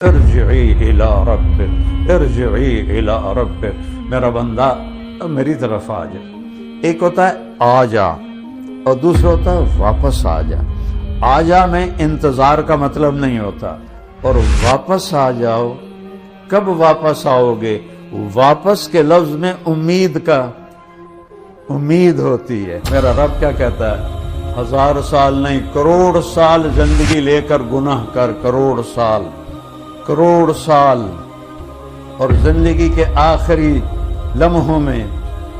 ارجعی الی ربک ارجعی الی ربک، میرا بندہ میری طرف آ جا۔ ایک ہوتا ہے آ جا اور دوسرا ہوتا ہے واپس آ جا۔ آ جا میں انتظار کا مطلب نہیں ہوتا، اور واپس آ جاؤ، کب واپس آؤ گے؟ واپس کے لفظ میں امید ہوتی ہے۔ میرا رب کیا کہتا ہے؟ 1000 سال نہیں، کروڑ سال زندگی لے کر گناہ کر، کروڑ سال، اور زندگی کے آخری لمحوں میں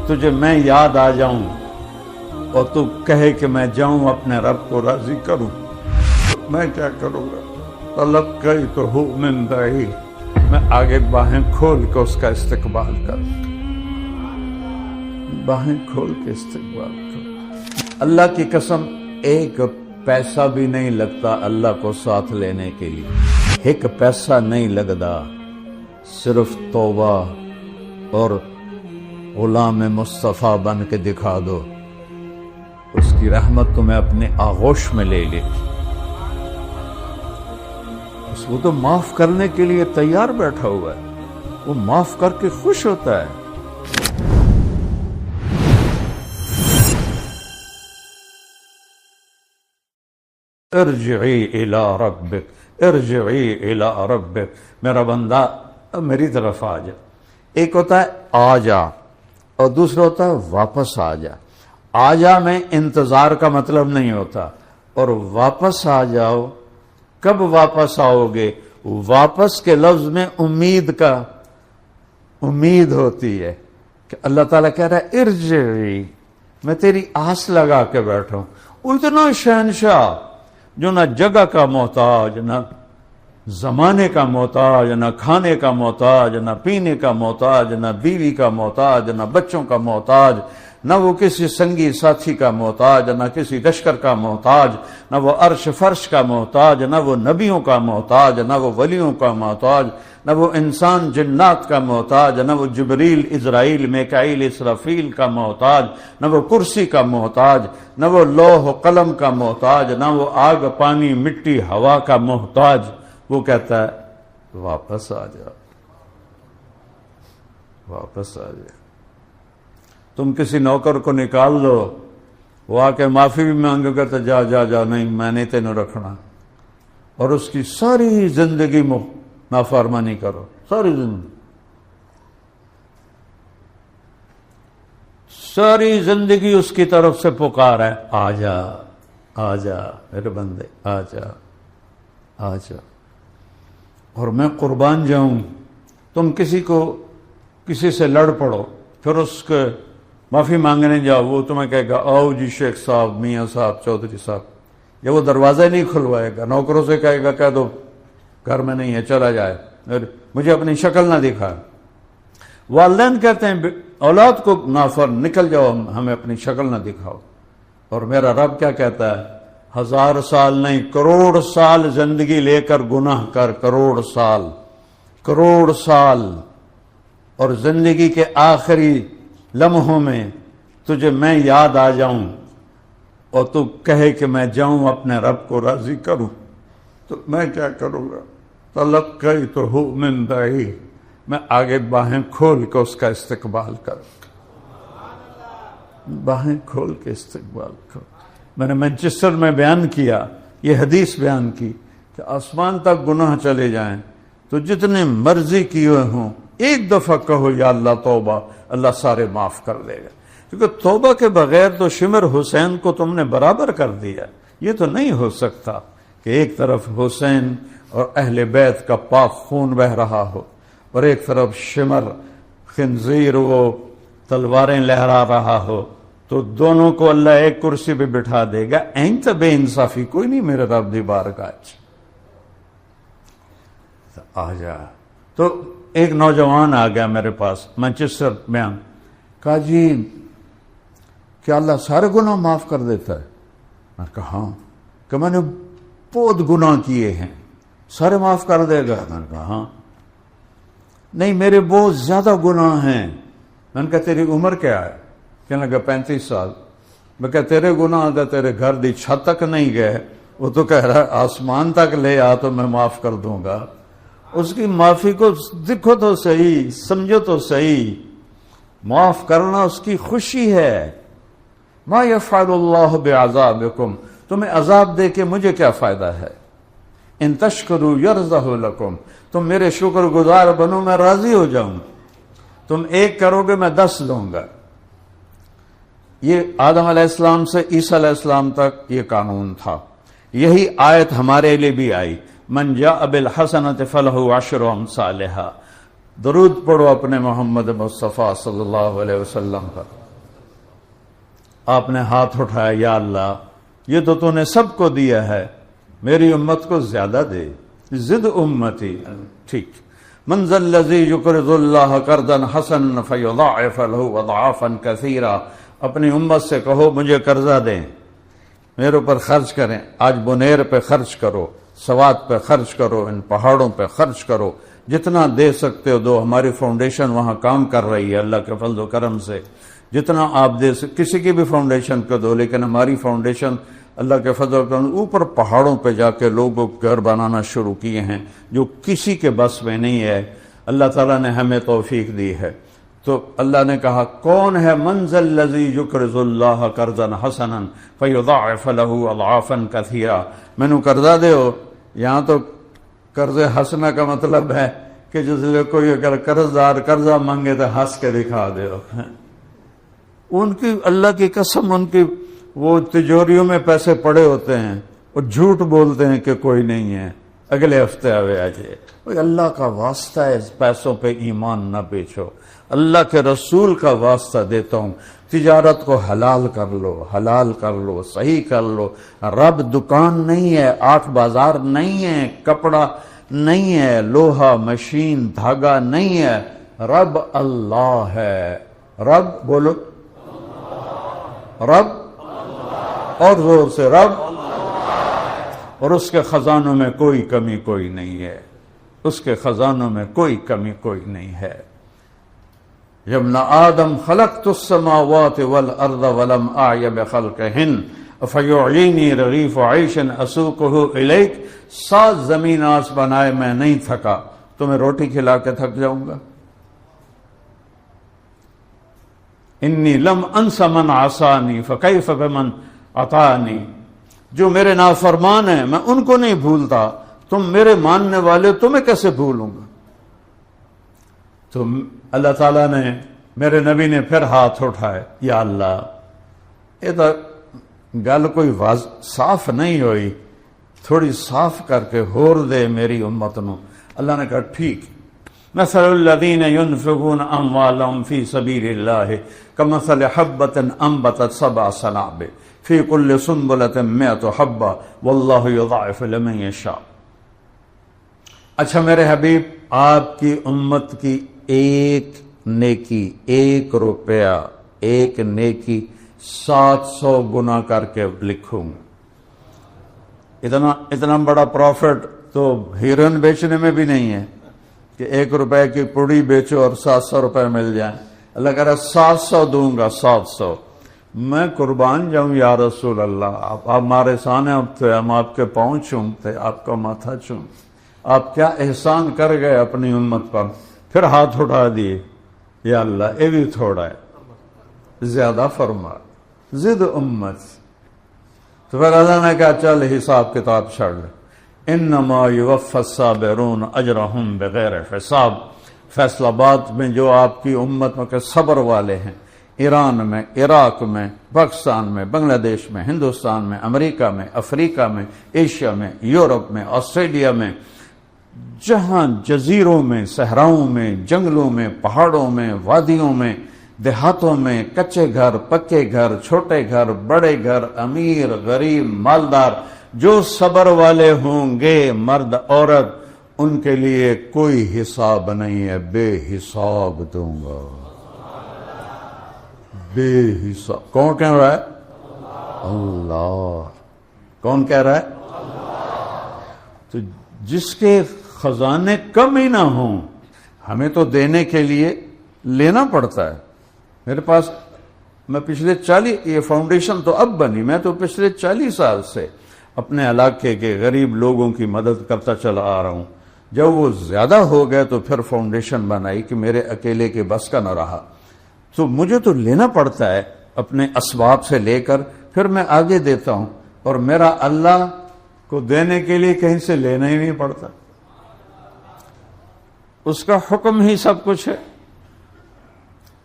تجھے میں یاد آ جاؤں اور تو کہے کہ میں جاؤں اپنے رب کو راضی کروں، تو میں کیا کروں گا؟ تلقیتہ من بعید، میں آگے باہیں کھول کے اس کا استقبال کروں، باہیں کھول کے استقبال کروں۔ اللہ کی قسم ایک پیسہ بھی نہیں لگتا اللہ کو ساتھ لینے کے لیے، ایک پیسہ نہیں لگتا، صرف توبہ اور غلام مصطفیٰ بن کے دکھا دو، اس کی رحمت تمہیں اپنے آغوش میں لے لے۔ وہ تو معاف کرنے کے لیے تیار بیٹھا ہوا ہے، وہ معاف کر کے خوش ہوتا ہے۔ ارجعی الی ربک ارجعی الی ربک، میرا بندہ میری طرف آ جا۔ ایک ہوتا ہے آ جا اور دوسرا ہوتا ہے واپس آ جا۔ آ جا میں انتظار کا مطلب نہیں ہوتا، اور واپس آ جاؤ، کب واپس آؤ گے؟ واپس کے لفظ میں امید ہوتی ہے کہ اللہ تعالیٰ کہہ رہا ہے ارجعی، میں تیری آس لگا کے بیٹھا ہوں۔ وہ اتنا شہنشاہ جو نہ جگہ کا محتاج، نہ زمانے کا محتاج، نہ کھانے کا محتاج، نہ پینے کا محتاج، نہ بیوی کا محتاج، نہ بچوں کا محتاج، نہ وہ کسی سنگی ساتھی کا محتاج، نہ کسی لشکر کا محتاج، نہ وہ عرش فرش کا محتاج، نہ وہ نبیوں کا محتاج، نہ وہ ولیوں کا محتاج، نہ وہ انسان جنات کا محتاج، نہ وہ جبریل اسرائیل میکائیل اسرافیل کا محتاج، نہ وہ کرسی کا محتاج، نہ وہ لوح و قلم کا محتاج، نہ وہ آگ پانی مٹی ہوا کا محتاج۔ وہ کہتا ہے واپس آ جا، واپس آ جا۔ تم کسی نوکر کو نکال دو، وہ آ کے معافی بھی مانگے گا تو جا جا جا، نہیں میں نہیں تینوں رکھنا، اور اس کی ساری زندگی نافرمانی کرو، ساری زندگی اس کی طرف سے پکار ہے، آ جا آ جا میرے بندے، آ جا آ جا، اور میں قربان جاؤں۔ تم کسی سے لڑ پڑو، پھر اس کے معافی مانگنے جاؤ، وہ تمہیں کہے گا آؤ جی شیخ صاحب، میاں صاحب، چودھری صاحب، یا وہ دروازہ نہیں کھلوائے گا، نوکروں سے کہے گا کہہ دو گھر میں نہیں ہے، چلا جائے، مجھے اپنی شکل نہ دکھا۔ والدین کہتے ہیں اولاد کو نکل جاؤ، ہمیں اپنی شکل نہ دکھاؤ، اور میرا رب کیا کہتا ہے؟ 1000 سال نہیں، کروڑ سال زندگی لے کر گناہ کر، کروڑ سال، اور زندگی کے آخری لمحوں میں تجھے میں یاد آ جاؤں اور تو کہے کہ میں جاؤں اپنے رب کو راضی کروں، تو میں کیا کروں گا؟ تلقیتہ من بعید، میں آگے باہیں کھول کے اس کا استقبال کروں، باہیں کھول کے استقبال کروں۔ میں نے مانچسٹر میں بیان کیا، یہ حدیث بیان کی کہ آسمان تک گناہ چلے جائیں تو جتنے مرضی کیے ہوں، ایک دفعہ کہو یا اللہ توبہ، اللہ سارے معاف کر دے گا، کیونکہ توبہ کے بغیر تو شمر حسین کو تم نے برابر کر دیا۔ یہ تو نہیں ہو سکتا کہ ایک طرف حسین اور اہل بیت کا پاک خون بہ رہا ہو، اور ایک طرف شمر خنزیر وہ تلواریں لہرا رہا ہو، تو دونوں کو اللہ ایک کرسی پہ بٹھا دے گا۔ این تو بے انصافی کوئی نہیں میرے رب دی بارگاہ آ جا۔ تو ایک نوجوان آ گیا میرے پاس مانچسٹر میں، کہا جی کیا اللہ سارے گناہ معاف کر دیتا ہے؟ میں نے کہا ہاں۔ کہ میں نے بہت گناہ کیے ہیں، سارے معاف کر دے گا؟ میں نے کہا ہاں۔ نہیں میرے بہت زیادہ گناہ ہیں۔ میں نے کہا تیری عمر کیا ہے؟ کہنے لگا 35 سال۔ میں کہا تیرے گناہ تو تیرے گھر دی چھت تک نہیں گئے، وہ تو کہہ رہا ہے آسمان تک لے آ تو میں معاف کر دوں گا۔ اس کی معافی کو دیکھو تو صحیح، سمجھو تو صحیح، معاف کرنا اس کی خوشی ہے۔ ما یفعل اللہ بعذابکم، تمہیں عذاب دے کے مجھے کیا فائدہ ہے؟ ان تشکروا یرضہ لکم، تم میرے شکر گزار بنو میں راضی ہو جاؤں، تم 1 کرو گے میں 10 دوں گا۔ یہ آدم علیہ السلام سے عیسیٰ علیہ السلام تک یہ قانون تھا۔ یہی آیت ہمارے لیے بھی آئی، من جاء بالحسنۃ فلہ عشر امثالھا۔ درود پڑھو اپنے محمد مصطفیٰ صلی اللہ علیہ وسلم پر۔ آپ نے ہاتھ اٹھایا، یا اللہ یہ تو نے سب کو دیا ہے، میری امت کو زیادہ دے، زد امتی۔ ٹھیک، من ذا الذی یقرض اللہ قرضا حسنا فیضاعف له اضعافا کثیرا۔ اپنی امت سے کہو مجھے قرضہ دیں، میرے اوپر خرچ کریں۔ آج بنیر پہ خرچ کرو، سوات پہ خرچ کرو، ان پہاڑوں پہ خرچ کرو، جتنا دے سکتے ہو دو۔ ہماری فاؤنڈیشن وہاں کام کر رہی ہے اللہ کے فضل و کرم سے، جتنا آپ دے سکتے، کسی کی بھی فاؤنڈیشن کو دو، لیکن ہماری فاؤنڈیشن اللہ کے فضل و کرم اوپر پہاڑوں پہ جا کے لوگوں کو گھر بنانا شروع کیے ہیں جو کسی کے بس میں نہیں ہے۔ اللہ تعالیٰ نے ہمیں توفیق دی ہے۔ تو اللہ نے کہا کون ہے؟ من ذا الذی یقرض اللہ قرضا حسنا فیضاعف له اضعافا کثیرا۔ مینوں قرضہ دیو، یہاں تو قرض حسنہ کا مطلب ہے کہ جس لئے کوئی اگر قرض دار قرضہ مانگے تو ہنس کے دکھا دیو۔ ان کی اللہ کی قسم، ان کی وہ تجوریوں میں پیسے پڑے ہوتے ہیں، وہ جھوٹ بولتے ہیں کہ کوئی نہیں ہے، اگلے ہفتے آوے آجے۔ اللہ کا واسطہ ہے، اس پیسوں پہ ایمان نہ بیچو۔ اللہ کے رسول کا واسطہ دیتا ہوں، تجارت کو حلال کر لو، حلال کر لو، صحیح کر لو۔ رب دکان نہیں ہے، 8 بازار نہیں ہے، کپڑا نہیں ہے، لوہا مشین دھاگا نہیں ہے، رب اللہ ہے۔ رب بولو، رب، اور زور سے رب، اور اس کے خزانوں میں کوئی کمی کوئی نہیں ہے، اس کے خزانوں میں کوئی کمی کوئی نہیں ہے۔ یا ابن آدم خلقت السماوات والارض ولم اعی بخلقہن فیعینی رغیف عیش اسوقہ الیک۔ 7 زمین آس بنائے میں نہیں تھکا، تمہیں روٹی کھلا کے تھک جاؤں گا؟ انی لم انس من عصانی فکیف بمن اطاعنی۔ جو میرے نافرمان ہیں میں ان کو نہیں بھولتا، تم میرے ماننے والے تمہیں کیسے بھولوں گا؟ تو اللہ تعالیٰ نے، میرے نبی نے پھر ہاتھ اٹھائے، یا اللہ یہ تو گل کوئی صاف نہیں ہوئی، تھوڑی صاف کر کے ہور دے میری امت نو۔ اللہ نے کہا ٹھیک، مثل الذین ينفقون اموالهم فی سبیل اللہ کمثل حبۃ انبتت 7 سنابل فی کل سنبلۃ 100 حبۃ واللہ یضاعف لمن یشاء۔ اچھا میرے حبیب، آپ کی امت کی ایک نیکی، 1 روپیہ، ایک نیکی 700 گنا کر کے لکھوں۔ اتنا بڑا پروفٹ تو ہیروئن بیچنے میں بھی نہیں ہے کہ 1 روپے کی پوڑی بیچو اور 700 روپے مل جائیں۔ اللہ کہہ رہا 700 دوں گا، 700۔ میں قربان جاؤں یا رسول اللہ، آپ ہمارے سامنے اب تھے، ہم آپ کے پاؤں چومتے، آپ کا ماتھا چوم، آپ کیا احسان کر گئے اپنی امت پر۔ پھر ہاتھ اٹھا دیے، یا اللہ یہ بھی تھوڑا ہے، زیادہ فرما، زد امت۔ تو پھر اللہ نے کہا چل حساب کتاب چھڑ لے، انما یوفی الصابرون اجرہم بغیر حساب۔ فیصل آباد میں جو آپ کی امت میں کے صبر والے ہیں، ایران میں، عراق میں، پاکستان میں، بنگلہ دیش میں، ہندوستان میں، امریکہ میں، افریقہ میں، ایشیا میں، یورپ میں، آسٹریلیا میں، جہاں جزیروں میں، صحراؤں میں، جنگلوں میں، پہاڑوں میں، وادیوں میں، دیہاتوں میں، کچے گھر، پکے گھر، چھوٹے گھر، بڑے گھر، امیر، غریب، مالدار، جو صبر والے ہوں گے، مرد عورت، ان کے لیے کوئی حساب نہیں ہے، بے حساب دوں گا، بے حساب۔ کون کہہ رہا ہے؟ اللہ۔ کون کہہ رہا ہے؟ تو جس کے خزانے کم ہی نہ ہوں، ہمیں تو دینے کے لیے لینا پڑتا ہے۔ میرے پاس، میں پچھلے 40، یہ فاؤنڈیشن تو اب بنی، میں تو پچھلے 40 سال سے اپنے علاقے کے غریب لوگوں کی مدد کرتا چلا آ رہا ہوں۔ جب وہ زیادہ ہو گئے تو پھر فاؤنڈیشن بنائی کہ میرے اکیلے کے بس کا نہ رہا، تو مجھے تو لینا پڑتا ہے اپنے اسباب سے لے کر، پھر میں آگے دیتا ہوں، اور میرا اللہ کو دینے کے لیے کہیں سے لینا ہی نہیں پڑتا، اس کا حکم ہی سب کچھ ہے۔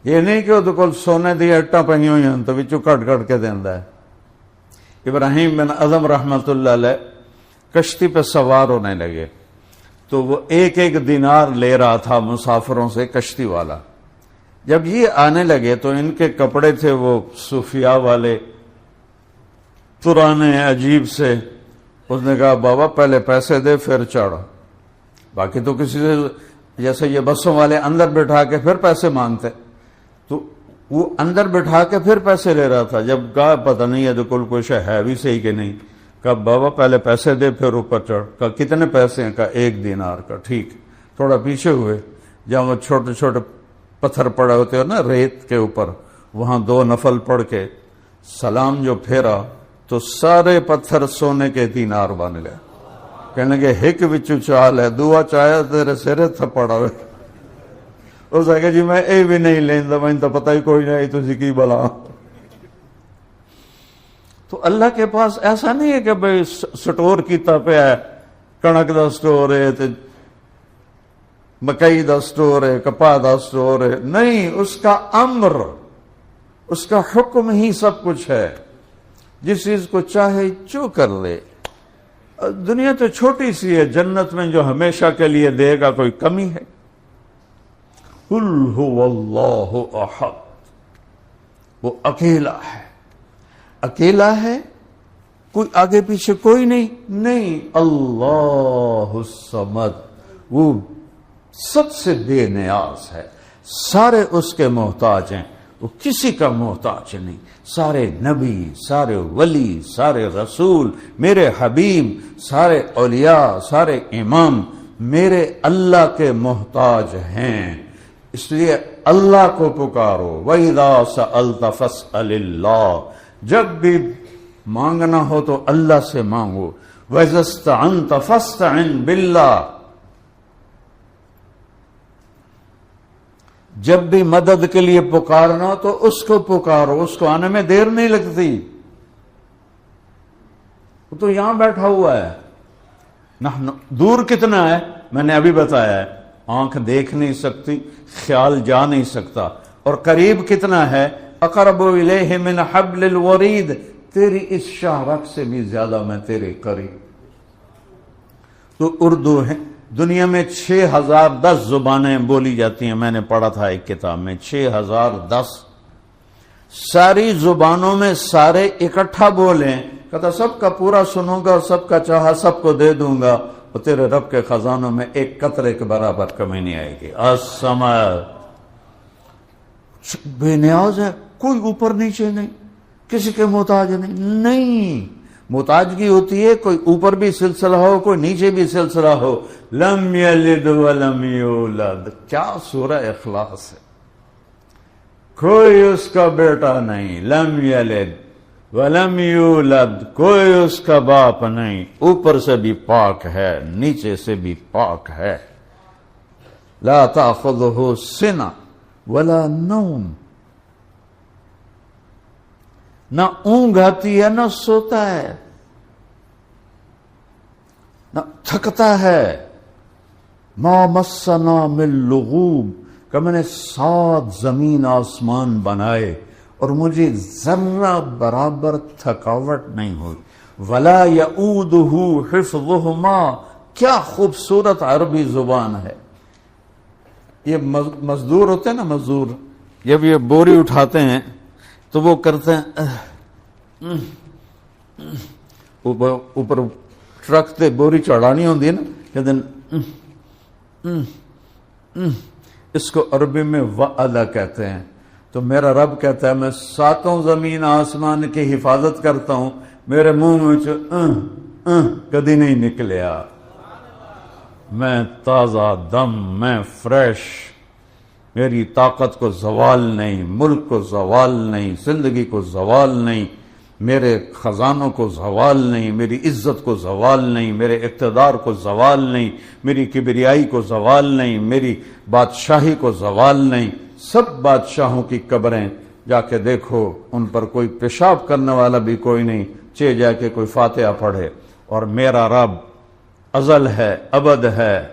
یہ نہیں کہ وہ کل سونے دی اٹا پہی ہوئی ہیں تو بچوں کٹ کٹ کے دینا ہے۔ ابراہیم بن اعظم رحمت اللہ علیہ کشتی پہ سوار ہونے لگے تو وہ ایک ایک دینار لے رہا تھا مسافروں سے، کشتی والا۔ جب یہ آنے لگے تو ان کے کپڑے تھے وہ صوفیاء والے، پرانے عجیب سے۔ اس نے کہا بابا پہلے پیسے دے پھر چڑھ، باقی تو کسی سے، جیسے یہ بسوں والے اندر بٹھا کے پھر پیسے مانگتے، تو وہ اندر بٹھا کے پھر پیسے لے رہا تھا۔ جب کہا پتہ نہیں ہے تو کوئی شے ہے بھی صحیح کہ نہیں، کہا بابا پہلے پیسے دے پھر اوپر چڑھ۔ کہا کتنے پیسے ہیں؟ کہا 1 دینار کا۔ ٹھیک، تھوڑا پیچھے ہوئے، جہاں وہ چھوٹے چھوٹے پتھر پڑے ہوتے ہیں نا ریت کے اوپر، وہاں 2 نفل پڑھ کے سلام جو پھیرا تو سارے پتھر سونے کے دینار بن گئے۔ کہنے لگے ہک وچوں چال ہے، دعا چاہیا تیرے سرے تھپڑ آوے۔ اس نے کہا جی میں اے بھی نہیں لیندا، مجھے تو پتہ ہی کوئی نہیں تسی کی بلا۔ تو اللہ کے پاس ایسا نہیں ہے کہ بھئی سٹور کیتا پیا ہے، کنک دا سٹور ہے تے مکئی دا سٹور ہے، کپاہ دا سٹور ہے، نہیں، اس کا امر، اس کا حکم ہی سب کچھ ہے۔ جس چیز کو چاہے جو کر لے۔ دنیا تو چھوٹی سی ہے، جنت میں جو ہمیشہ کے لیے دے گا کوئی کمی ہے؟ قل هو اللہ احد، وہ اکیلا ہے، اکیلا ہے، کوئی آگے پیچھے کوئی نہیں، اللہ الصمد، وہ سب سے بے نیاز ہے، سارے اس کے محتاج ہیں، وہ کسی کا محتاج نہیں۔ سارے نبی، سارے ولی، سارے رسول، میرے حبیب، سارے اولیاء، سارے امام میرے اللہ کے محتاج ہیں، اس لیے اللہ کو پکارو۔ وَإِذَا سَأَلْتَ فَاسْأَلِ اللَّهِ، جب بھی مانگنا ہو تو اللہ سے مانگو۔ وَإِذَا اسْتَعَنْتَ فَاسْتَعِنْ بِاللَّهِ، جب بھی مدد کے لیے پکارنا تو اس کو پکارو، اس کو آنے میں دیر نہیں لگتی، وہ تو یہاں بیٹھا ہوا ہے۔ دور کتنا ہے میں نے ابھی بتایا ہے، آنکھ دیکھ نہیں سکتی، خیال جا نہیں سکتا، اور قریب کتنا ہے، اقرب الیہ من حبل الورید، تیری اس شاہرگ سے بھی زیادہ میں تیرے قریب۔ تو اردو ہے، دنیا میں 6010 زبانیں بولی جاتی ہیں، میں نے پڑھا تھا ایک کتاب میں 6010۔ ساری زبانوں میں سارے اکٹھا بولیں، کہتا سب کا پورا سنوں گا، سب کا چاہا سب کو دے دوں گا، اور تیرے رب کے خزانوں میں ایک قطرے کے برابر کمی نہیں آئے گی۔ السماء، بے نیاز ہے، کوئی اوپر نیچے نہیں، کسی کے محتاج نہیں۔ محتاجگی ہوتی ہے کوئی اوپر بھی سلسلہ ہو، کوئی نیچے بھی سلسلہ ہو۔ لم یلد ولم یولد، کیا سورہ اخلاص ہے، کوئی اس کا بیٹا نہیں، لم یلد ولم یولد، کوئی اس کا باپ نہیں، اوپر سے بھی پاک ہے، نیچے سے بھی پاک ہے۔ لا تأخذہ سنہ ولا نوم، نہ اونگ آتی ہے نہ سوتا ہے، نہ تھکتا ہے۔ ما مسنا من لغوب، کہ میں نے 7 زمین آسمان بنائے اور مجھے ذرہ برابر تھکاوٹ نہیں ہوئی۔ ولا یعودہ حفظہما، کیا خوبصورت عربی زبان ہے۔ یہ مزدور ہوتے ہیں نا، مزدور جب یہ بوری اٹھاتے ہیں تو وہ کرتے ہیں اوپر ٹرک تے بوری چڑھانی ہوندی ہے نا، کہتے ہیں اس کو عربی میں وعدہ کہتے ہیں۔ تو میرا رب کہتا ہے میں 7 زمین آسمان کی حفاظت کرتا ہوں، میرے منہ میں کدی نہیں نکلیا، میں تازہ دم، میں فریش، میری طاقت کو زوال نہیں، ملک کو زوال نہیں، زندگی کو زوال نہیں، میرے خزانوں کو زوال نہیں، میری عزت کو زوال نہیں، میرے اقتدار کو زوال نہیں، میری کبریائی کو زوال نہیں، میری بادشاہی کو زوال نہیں۔ سب بادشاہوں کی قبریں جا کے دیکھو، ان پر کوئی پیشاب کرنے والا بھی کوئی نہیں، چے جا کے کوئی فاتحہ پڑھے۔ اور میرا رب ازل ہے، ابد ہے،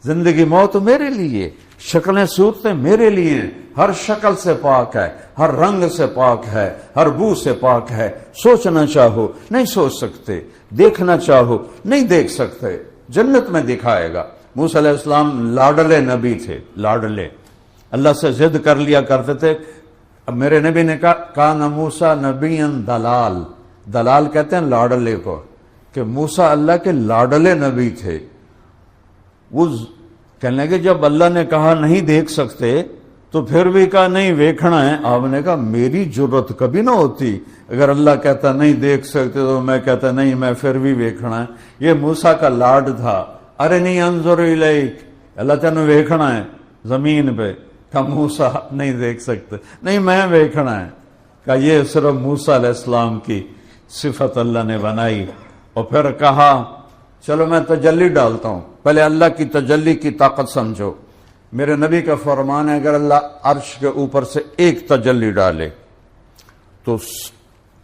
زندگی موت میرے لیے، شکلیں صورتیں میرے لیے، ہر شکل سے پاک ہے، ہر رنگ سے پاک ہے، ہر بو سے پاک ہے۔ سوچنا چاہو نہیں سوچ سکتے، دیکھنا چاہو نہیں دیکھ سکتے، جنت میں دکھائے گا۔ موسیٰ علیہ السلام لاڈلے نبی تھے، لاڈلے، اللہ سے ضد کر لیا کرتے تھے۔ اب میرے نبی نے کہا کان موسیٰ نبی دلال، دلال کہتے ہیں لاڈلے کو، کہ موسیٰ اللہ کے لاڈلے نبی تھے۔ وہ کہنے لگے جب اللہ نے کہا نہیں دیکھ سکتے تو پھر بھی کہا نہیں ویکھنا ہے۔ آپ نے کہا میری جرت کبھی نہ ہوتی، اگر اللہ کہتا نہیں دیکھ سکتے تو میں کہتا نہیں میں پھر بھی ویکھنا ہے۔ یہ موسیٰ کا لاڈ تھا۔ ارنی انظر الیک، اللہ تعالیٰ نے ویکھنا ہے زمین پہ۔ کہا موسیٰ نہیں دیکھ سکتے، نہیں میں ویکھنا ہے۔ کہا یہ صرف موسیٰ علیہ السلام کی صفت اللہ نے بنائی۔ اور پھر کہا چلو میں تجلی ڈالتا ہوں، پہلے اللہ کی تجلی کی طاقت سمجھو۔ میرے نبی کا فرمان ہے اگر اللہ عرش کے اوپر سے ایک تجلی ڈالے تو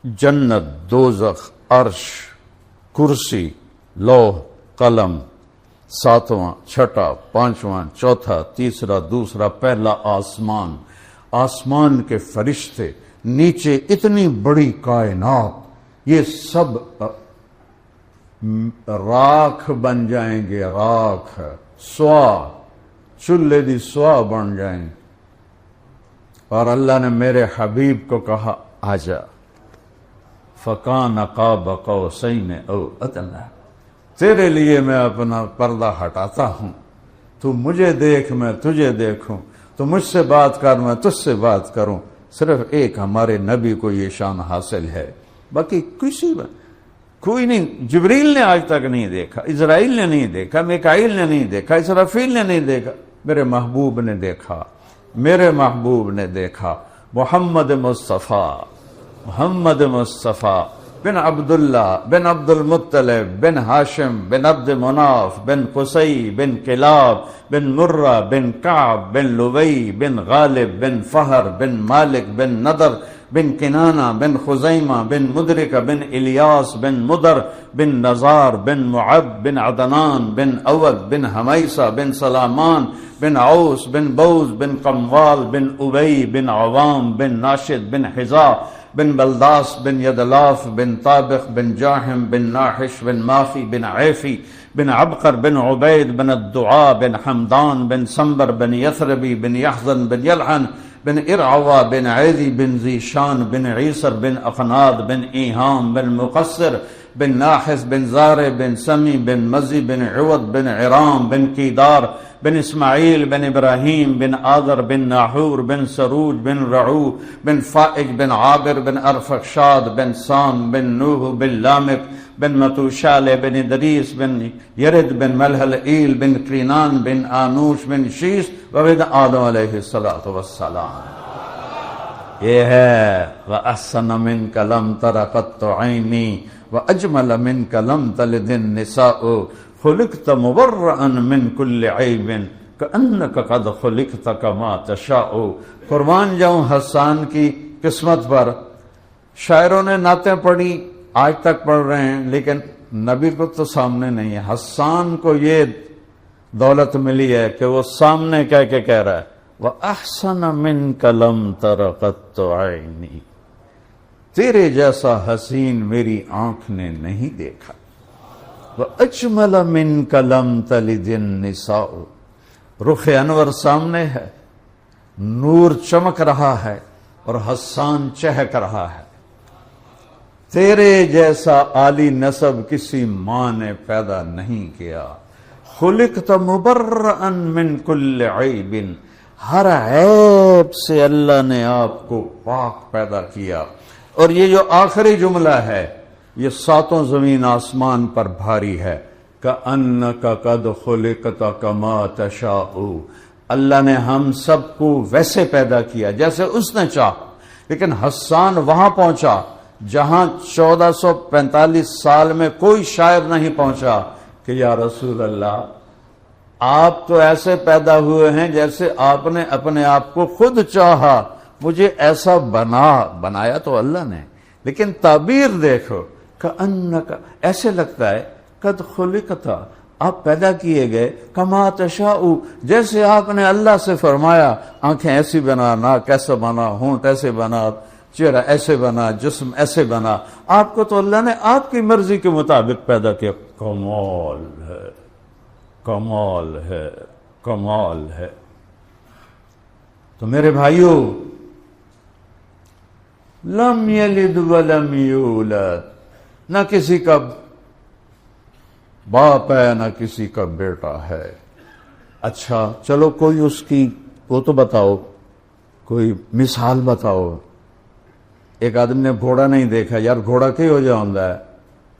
جنت، دوزخ، عرش، کرسی، لوح، قلم، ساتواں، چھٹا، پانچواں، چوتھا، تیسرا، دوسرا، پہلا آسمان، آسمان کے فرشتے، نیچے اتنی بڑی کائنات، یہ سب راکھ بن جائیں گے، راکھ، سوا، چولہے دی سوا بن جائیں گے۔ اور اللہ نے میرے حبیب کو کہا آجا، فکان قاب قوسین او ادنی، تیرے لیے میں اپنا پردہ ہٹاتا ہوں، تو مجھے دیکھ میں تجھے دیکھوں، تو مجھ سے بات کر میں تجھ سے بات کروں۔ صرف ایک ہمارے نبی کو یہ شان حاصل ہے، باقی کوئی نہیں۔ جبریل نے آج تک نہیں دیکھا، اسرائیل نے نہیں دیکھا، میکائیل نے نہیں دیکھا، اسرافیل نے نہیں دیکھا، میرے محبوب نے دیکھا، میرے محبوب نے دیکھا۔ محمد مصطفیٰ، محمد مصطفیٰ بن عبداللہ بن عبد المطلب بن ہاشم بن عبد مناف بن قصی بن کلاب بن مرہ بن کعب بن لبی بن غالب بن فہر بن مالک بن نضر بن کنانہ بن خزیمہ بن مدرکہ بن الیاس بن مدر بن نزار بن معد بن عدنان بن اود بن حمیسہ بن سلامان بن عوس بن بوز بن قموال بن ابی بن عوام بن ناشد بن حزا بن بلداس بن یدلاف بن طابق بن جاہم بن ناحش بن ماخی بن عیفی بن عبقر بن عبید بن الدعاء بن حمدان بن سنبر بن یثربی بن یحزن بن یلحن بن ارعوا بن عیدی بن ذیشان بن عیسر بن اقناد بن ایہام بن مقصر بن ناحس بن زارع بن سمی بن مزی بن عوض بن عرام بن کیدار بن اسماعیل بن ابراہیم بن آذر بن ناحور بن سروج بن رعو بن فائج بن عابر بن ارفخشاد بن سام بن نوح بن لامک بن متوشال بن ادریس بن یرد بن ملحل ایل بن کرینان بن آنوش بن شیس وبن آدم علیہ السلام۔ یہ ہے وَأَحْسَنَ مِنْكَ لَمْ تَرَ قَطُّ عَيْنِي وَأَجْمَلَ مِنْكَ لَمْ تَلِدِ النِّسَاءُ خُلِقْتَ مُبَرَّأً مِنْ كُلِّ عَيْبٍ كَأَنَّكَ قَدْ خُلِقْتَ كَمَا تَشَاءُ۔ قربان جاؤں حسان کی قسمت پر۔ شاعروں نے نعتیں پڑھی، آج تک پڑھ رہے ہیں، لیکن نبی کو تو سامنے نہیں ہے۔ حسان کو یہ دولت ملی ہے کہ وہ سامنے کہہ رہا ہے وَأَحْسَنَ مِنْكَ لَمْ تَرَ قَطُّ عَيْنِي، تیرے جیسا حسین میری آنکھ نے نہیں دیکھا۔ وَأَجْمَلَ مِنْكَ لَمْ تَلِدِ النِّسَاءُ، رخ انور سامنے ہے، نور چمک رہا ہے اور حسان چہک رہا ہے۔ تیرے جیسا عالی نسب کسی ماں نے پیدا نہیں کیا۔ خلقت مبرئا من کل عیب، ہر عیب سے اللہ نے آپ کو پاک پیدا کیا۔ اور یہ جو آخری جملہ ہے یہ ساتوں زمین آسمان پر بھاری ہے، کأنک قد خلقت کما تشاء، اللہ نے ہم سب کو ویسے پیدا کیا جیسے اس نے چاہا۔ لیکن حسان وہاں پہنچا جہاں 1445 سال میں کوئی شاعر نہیں پہنچا کہ یا رسول اللہ آپ تو ایسے پیدا ہوئے ہیں جیسے آپ نے اپنے آپ کو خود چاہا، مجھے ایسا بنایا تو اللہ نے، لیکن تعبیر دیکھو کأنک، ایسے لگتا ہے قد خلقت، آپ پیدا کیے گئے کما تشاء، جیسے آپ نے اللہ سے فرمایا آنکھیں ایسی بنا، ناک ایسا بنا، ہونٹ ایسے بنا، چہرہ ایسے بنا، جسم ایسے بنا، آپ کو تو اللہ نے آپ کی مرضی کے مطابق پیدا کیا۔ کمال ہے، کمال ہے، کمال ہے۔ تو میرے بھائیو، لم یلد ولم یولد، نہ کسی کا باپ ہے نہ کسی کا بیٹا ہے۔ اچھا چلو کوئی اس کی وہ تو بتاؤ، کوئی مثال بتاؤ۔ ایک آدمی نے گھوڑا نہیں دیکھا، یار گھوڑا کی ہو جا ہوندا ہے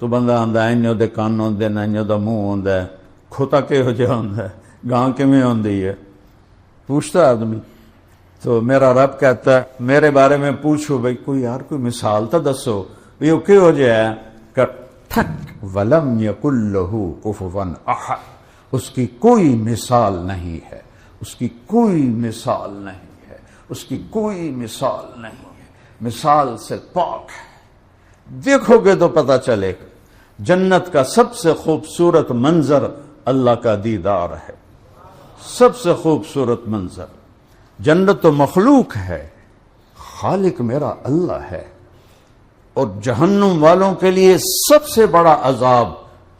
تو بندہ آندا ہے انہوں دے کان ہوندے نے، انہوں دا منہ ہوندا ہے، کھوتا کی ہو جا ہوندا ہے، گاں کیویں ہوندی ہے، پوچھتا آدمی۔ تو میرا رب کہتا ہے میرے بارے میں پوچھو بھئی کوئی یار کوئی مثال تو دسو بھی وہ کی ہو جائے کہ ٹھک ولم یکن لہ کفوا احد، اس کی کوئی مثال نہیں ہے، اس کی کوئی مثال نہیں ہے، اس کی کوئی مثال نہیں ہے، مثال سے پاک ہے۔ دیکھو گے تو پتہ چلے جنت کا سب سے خوبصورت منظر اللہ کا دیدار ہے، سب سے خوبصورت منظر۔ جنت تو مخلوق ہے، خالق میرا اللہ ہے۔ اور جہنم والوں کے لیے سب سے بڑا عذاب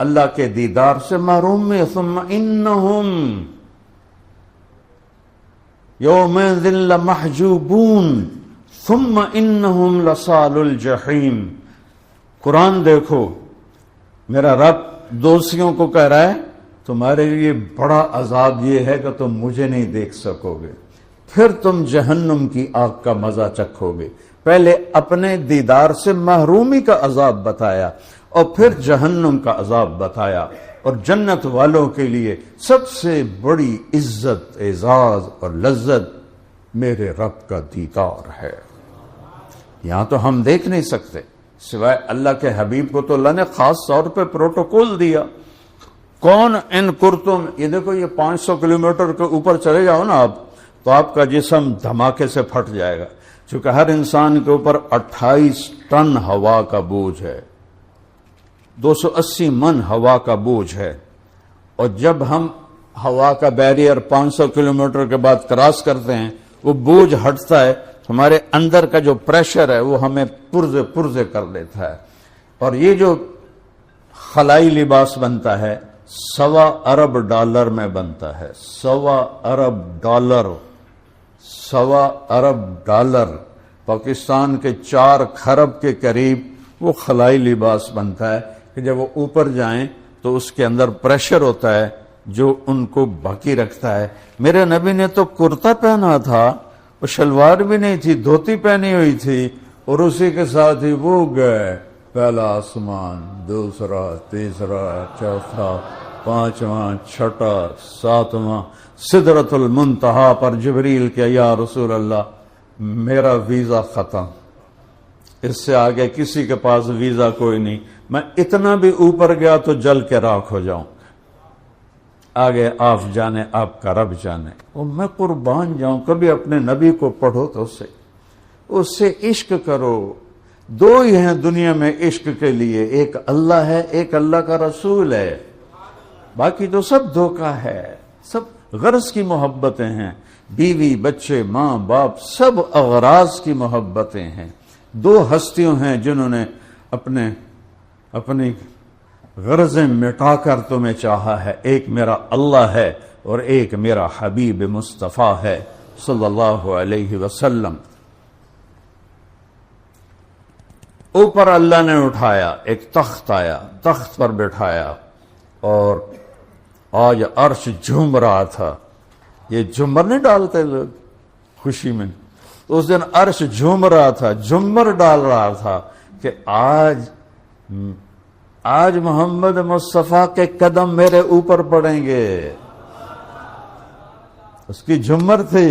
اللہ کے دیدار سے محروم میں، ثم انہم یومئذ لمحجوبون ثم انہم لصال الجحیم۔ قرآن دیکھو، میرا رب دوستیوں کو کہہ رہا ہے تمہارے لیے بڑا عذاب یہ ہے کہ تم مجھے نہیں دیکھ سکو گے، پھر تم جہنم کی آگ کا مزہ چکھو گے۔ پہلے اپنے دیدار سے محرومی کا عذاب بتایا اور پھر جہنم کا عذاب بتایا۔ اور جنت والوں کے لیے سب سے بڑی عزت، اعزاز اور لذت میرے رب کا دیدار ہے۔ یہاں تو ہم دیکھ نہیں سکتے، سوائے اللہ کے حبیب کو تو اللہ نے خاص طور پہ پروٹوکول دیا۔ کون ان کرتم، یہ دیکھو یہ 500 کلومیٹر کے اوپر چلے جاؤ نا آپ تو آپ کا جسم دھماکے سے پھٹ جائے گا، چونکہ ہر انسان کے اوپر 28 ٹن ہوا کا بوجھ ہے، 280 من ہوا کا بوجھ ہے۔ اور جب ہم ہوا کا بیریئر 500 کلومیٹر کے بعد کراس کرتے ہیں، وہ بوجھ ہٹتا ہے، ہمارے اندر کا جو پریشر ہے وہ ہمیں پرزے پرزے کر دیتا ہے۔ اور یہ جو خلائی لباس بنتا ہے $1.25 ارب میں بنتا ہے، $1.25 $1.25 پاکستان کے 4 کھرب کے قریب وہ خلائی لباس بنتا ہے کہ جب وہ اوپر جائیں تو اس کے اندر پریشر ہوتا ہے جو ان کو باقی رکھتا ہے۔ میرے نبی نے تو کرتا پہنا تھا، وہ شلوار بھی نہیں تھی، دھوتی پہنی ہوئی تھی، اور اسی کے ساتھ ہی وہ گئے پہلا آسمان، دوسرا، تیسرا، چوتھا، پانچواں، چھٹا، ساتواں، سدرۃ المنتہا پر جبریل کے یا رسول اللہ میرا ویزا ختم، اس سے آگے کسی کے پاس ویزا کوئی نہیں، میں اتنا بھی اوپر گیا تو جل کے راکھ ہو جاؤں، آگے آپ جانے، آپ کا رب جانے۔ اور میں قربان جاؤں، کبھی اپنے نبی کو پڑھو تو اس سے عشق کرو۔ 2 ہی ہیں دنیا میں عشق کے لیے، ایک اللہ ہے، ایک اللہ کا رسول ہے، باقی تو سب دھوکہ ہے، سب غرض کی محبتیں ہیں، بیوی بچے ماں باپ سب اغراض کی محبتیں ہیں۔ 2 ہستیوں ہیں جنہوں نے اپنی غرضیں مٹا کر تمہیں چاہا ہے، ایک میرا اللہ ہے اور ایک میرا حبیب مصطفیٰ ہے صلی اللہ علیہ وسلم۔ اوپر اللہ نے اٹھایا، ایک تخت آیا، تخت پر بٹھایا، اور آج عرش جھوم رہا تھا۔ یہ جھومر نہیں ڈالتے لوگ خوشی میں، تو اس دن عرش جھوم رہا تھا، جھومر ڈال رہا تھا کہ آج محمد مصطفیٰ کے قدم میرے اوپر پڑیں گے۔ اس کی جھومر تھی۔